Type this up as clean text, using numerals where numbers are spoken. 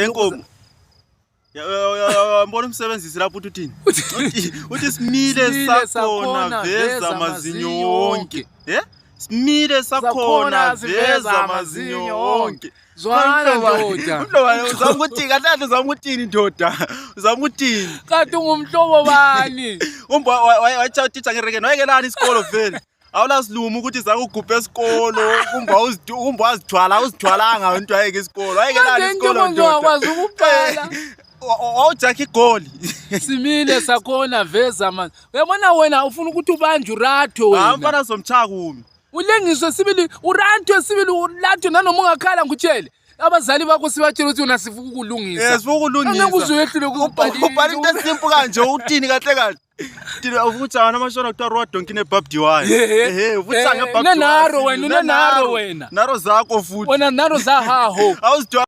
Nkomo. Mbona umsebenzisi lapho uthini? Uthi simile sakhona veza amazinyo wonke. Simile sakhona veza amazinyo wonke. Zwana ndoda. Mhlaba uzama ukuthi kanti uzama ukuthini ndoda? Uzama ukuthini? Kanti ungumhlobo bani? Wacha teacher ngerekeni wayekelani isikolo vele. Awulasiluma ukuthi zakugubhe esikolo, kumba uzithwalanga into ayeke isikolo. Wayekelani isikolo ndoda? Ngiyakwazi ukubhala. Wawujaka igoli. Simile sakhona veza man. Uyabona wena ufuna ukuthi ubanje uratho wena. Mfana somchaka umi. Ulengiswe sibili uranto sibili ulatho nanoma ungakhala ngutshele. Abazali bakho sibatshela ukuthi unasifuka ukulungisa. Sifuka ukulungisa. Angeke uzoyehlule ukubhalisa. Ubhala into esimple kanje uthini kahle kahle. Thina uvuthana namashona kuthiwa road donkey nebhabdi wayo. Uvuthana ngebhabdi. Nenaro wena. Naro zakho futhi. Wena naro zahaho. Awuzidwa